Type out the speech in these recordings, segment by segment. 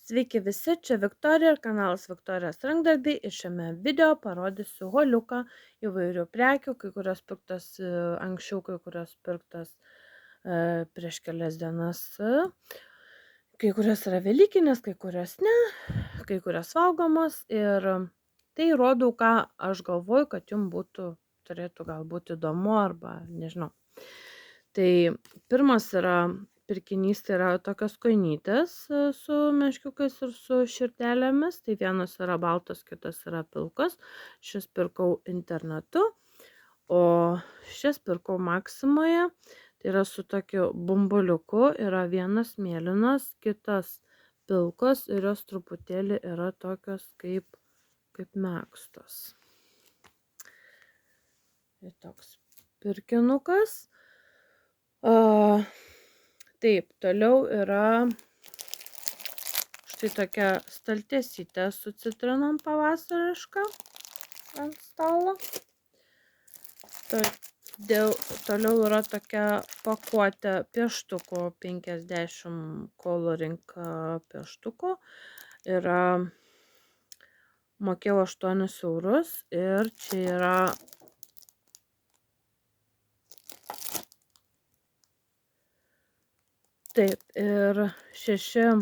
Sveiki visi, čia Viktorija ir kanalas Viktorijos rankdarbiai ir šiame video parodysiu holiuką įvairių prekių, kai kurios pirktos anksčiau, kai kurios pirktos prieš kelias dienas, kai kurios yra velykinės, kai kurios ne, kai kurios valgomos ir tai rodau, ką aš galvoju, kad jums turėtų galbūt įdomu arba nežinau. Tai pirmas pirkinys tai yra tokios kojinytės su meškiukais ir su širdelėmis. Tai vienas yra baltas, kitas yra pilkas. Šis pirkau internetu, o šis pirkau Maksimoje. Tai yra su tokiu bumbuliuku. Yra vienas mėlynas, kitas pilkas ir jos truputėlį yra tokios kaip megztos. Ir toks pirkinukas. Taip, toliau yra štai tokia staltiesytė su citrinom pavasariška ant stalo. Toliau yra tokia pakuotė pieštukų, 50 coloring pieštukų. Mokėjau 8 eurus ir čia yra taip, ir 6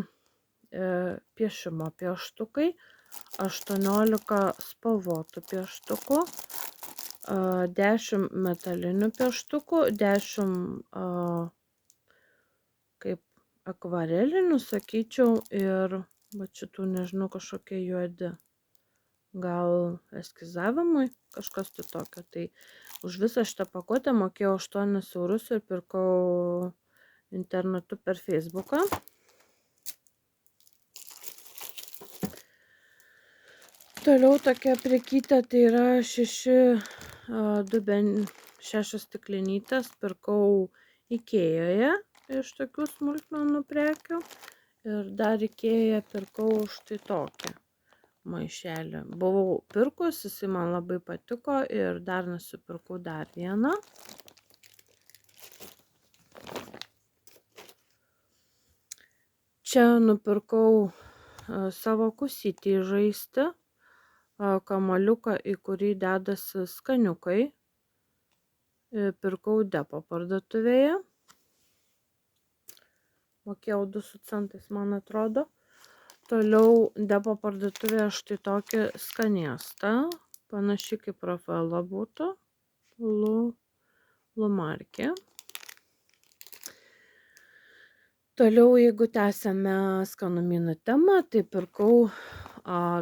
piešimo pieštukai, 18 spalvotų pieštukų, 10 metalinių pieštukų, 10 kaip akvarelinių, sakyčiau, ir šitų, nežinau, kažkokie juodi. Gal eskizavimui, kažkas tai tokio. Tai už visą šitą pakuotę mokėjau 8 eurus ir pirkau internetu per Facebooką. Toliau tokia prekytė, tai yra 6 stiklinytės, pirkau Ikėjoje iš tokių smulkmenų prekių. Ir dar Ikėjoje pirkau štai tokį maišelį. Buvau pirkus, jisai man labai patiko ir dar nusipirkau dar vieną. Čia nupirkau savo kusytį žaisti, kamaliuką, į kurį dedasi skaniukai. Pirkau Depo parduotuvėje. Mokėjau 2 centais, man atrodo. Toliau Depo parduotuvėje štai tokį skanėstą, panašiai kaip Rafaelo būtų, Lumarkė. Toliau, jeigu tęsiame skanumynų temą, tai pirkau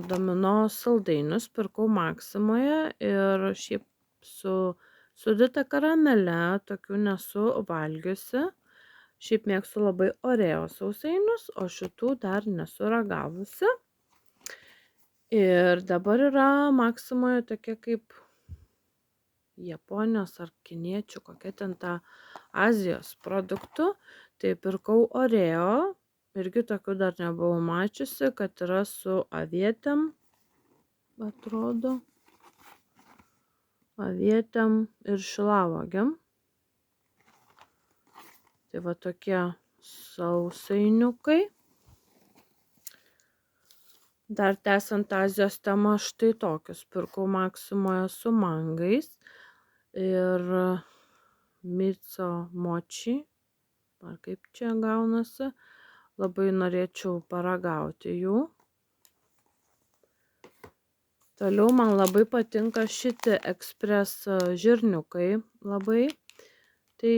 Domino saldainius, pirkau Maksimoje ir šiaip su sūdyta karamele, tokių nesu valgiusi. Šiaip mėgstu labai Oreo sausainius, o šitų dar nesu ragavusi. Ir dabar yra Maksimoje tokia kaip Japonijos ar kiniečių, kokia ten ta Azijos produktų. Tai pirkau Oreo, irgi tokių dar nebuvau mačiusi, kad yra su avietėm, atrodo, avietėm ir šilauogėm. Tai va tokie sausainiukai. Dar tęsiant Azijos temą, štai tokius pirkau Maksimoje su mangais ir miso mochi, ar kaip čia gaunasi. Labai norėčiau paragauti jų. Toliau man labai patinka šitie ekspres žirniukai labai. Tai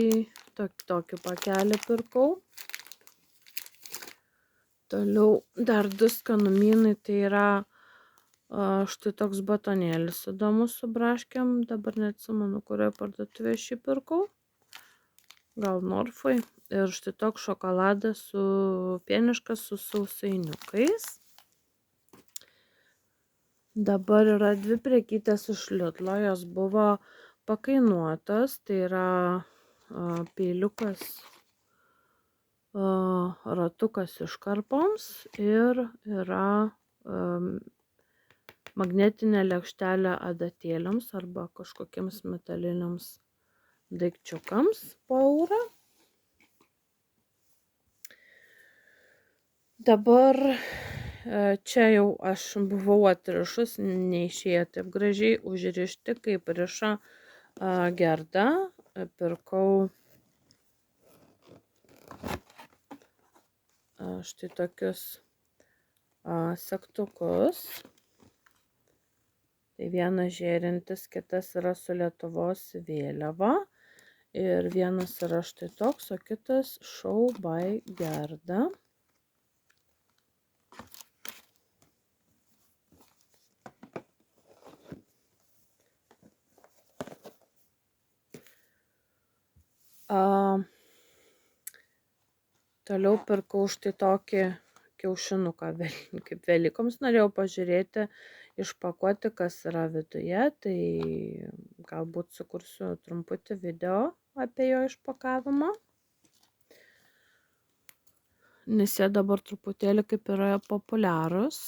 tokį pakelį pirkau. Toliau dar 2 skanumynai, tai yra štai toks batonėlis įdomus su braškėm. Dabar neatsimenu, kurioje parduotuvėje šį pirkau. Gal Norfoj. Ir štai toks šokoladas pieniškas su sausainiukais. Dabar yra 2 prekytės iš Lidlo, jos buvo pakainuotos. Tai yra peiliukas, ratukas iškarpoms ir yra magnetinė lėkštelė adatėliams arba kažkokiems metaliniams daikčiukams po eurą. Dabar čia jau aš buvau atrišus, neišėjo taip gražiai užrišti, kaip riša Gerda. Pirkau štai tokius segtukus. Tai vienas žėrintis, kitas yra su Lietuvos vėliava. Ir vienas yra štai toks, o kitas Show by Gerda. Toliau pirkau štai tokį kiaušinuką, kaip Velykoms norėjau pažiūrėti, išpakuoti, kas yra viduje, tai galbūt sukursiu trumputį video apie jo išpakavimą. Nes jie dabar truputėlį kaip yra populiarūs.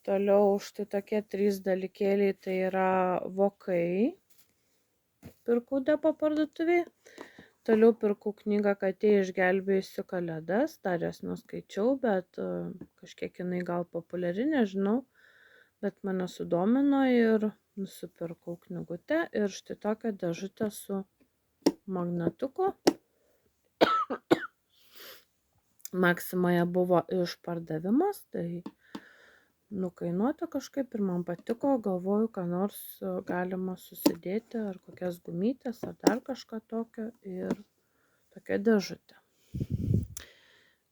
Toliau štai tokie 3 dalykėliai, tai yra vokai. Pirkau depo parduotuvėje. Toliau pirkau knygą Katė išgelbėjusi kalėdas. Dar jos neskaičiau, bet kažkiek jinai gal populiari, nežinau. Bet mane sudomino ir nusipirkau knygutę. Ir štai tokią dėžutę su magnetuku. Maksimoje buvo išpardavimas, tai nukainuota kažkaip ir man patiko, galvoju, ką nors galima susidėti, ar kokias gumytės, ar dar kažką tokio, ir tokia dėžutė.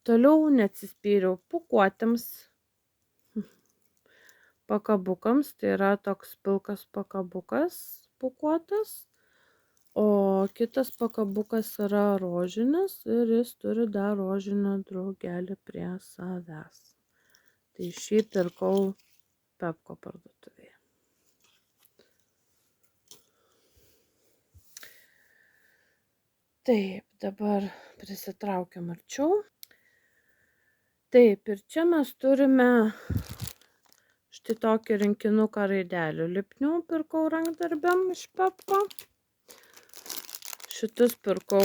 Toliau neatsispyriau pūkuotėms pakabukams, tai yra toks pilkas pakabukas pūkuotas, o kitas pakabukas yra rožinis ir jis turi dar rožinio drugelį prie savęs. Tai šį pirkau Pepko parduotuvėje. Taip, dabar prisitraukiam arčiau. Taip, ir čia mes turime štai tokį rinkinuką raidelių lipnių, pirkau rankdarbiam iš Pepko. Šitus pirkau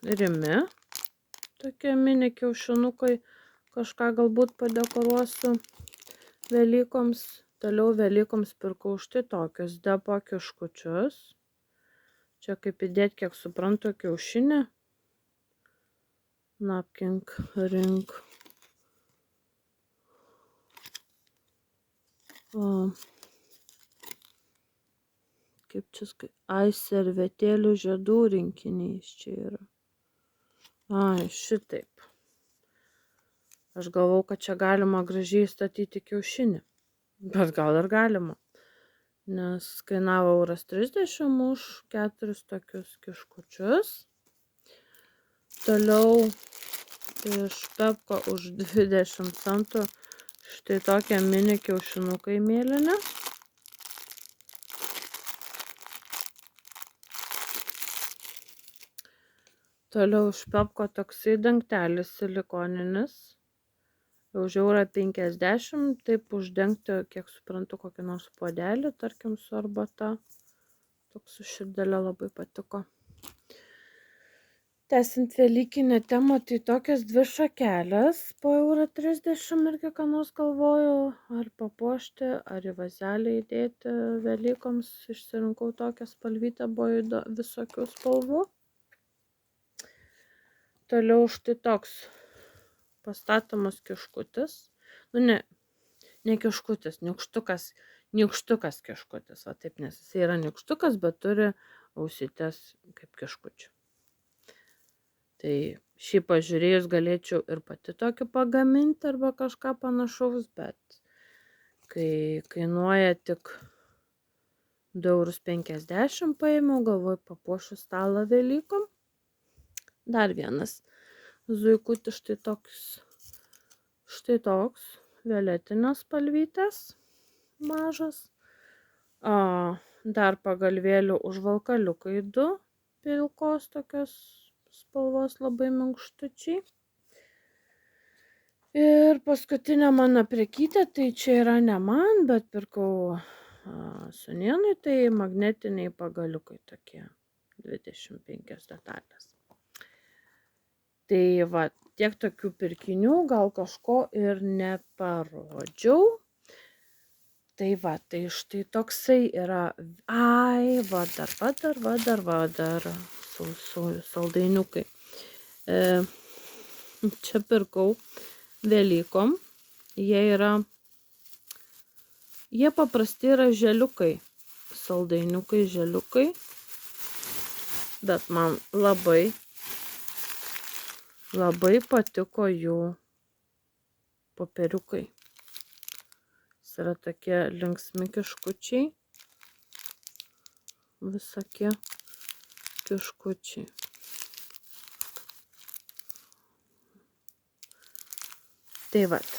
Rimi, tokie mini kiaušinukai, kažką galbūt padekoruosiu Velykoms. Toliau Velykoms pirkau štai tokius depo kiškučius. Čia kaip įdėti, kiek suprantu, kiaušinį. Napkink ring. Kaip čia servetėlių žiedų rinkinys čia yra. Šitaip. Aš galvau, kad čia galima gražiai statyti kiaušinį. Bet gal ir galima. Nes kainavo 1,30 € už 4 tokius kiškučius. Toliau iš Pepko už 20 centų štai tokie mini kiaušinukai mėlyni. Toliau iš Pepko toksai dangtelis silikoninis. Už 1,50 €, taip uždengti, kiek suprantu, kokį nors puodelį, tarkim, su arbata. Toks su širdelė labai patiko. Tęsiant velykinę temą, tai tokias 2 šakelės po 1,30 € irgi ką nors galvoju, ar papuošti, ar į vazelę įdėti Velykoms. Išsirinkau tokią spalvytę, buvo visokių spalvų. Toliau štai toks pastatomas kiškutis. Ne kiškutis, nykštukas kiškutis. Va taip, nes jis yra nykštukas, bet turi ausytes kaip kiškučių. Tai šį pažiūrėjus galėčiau ir pati tokį pagaminti arba kažką panašaus, bet kai kainuoja tik 2,50 € paėmiau, galvoju, papuošiu stalą Velykom. Dar vienas zuikutis štai toks, violetinės spalvytės, mažas. Dar pagalvėlių užvalkaliukai 2, pilkos tokios spalvos, labai minkštučiai. Ir paskutinė mano prekytė, tai čia yra ne man, bet pirkau sūnėnui, tai magnetiniai pagaliukai tokie, 25 detalės. Tai va, tiek tokių pirkinių, gal kažko ir neparodžiau. Tai va, tai štai toksai yra. Ai, va, dar saldainiukai. Čia pirkau Velykom. Jie paprasti yra želiukai. Saldainiukai, želiukai. Bet man labai patiko jų popieriukai. Jis yra tokie linksmi kiškučiai. Visokie kiškučiai. Tai vat.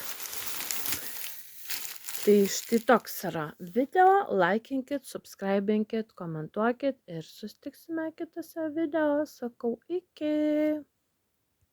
Tai štai toks yra video. Laikinkit, subscribinkit, komentuokit ir susitiksime kitose video. Sakau iki.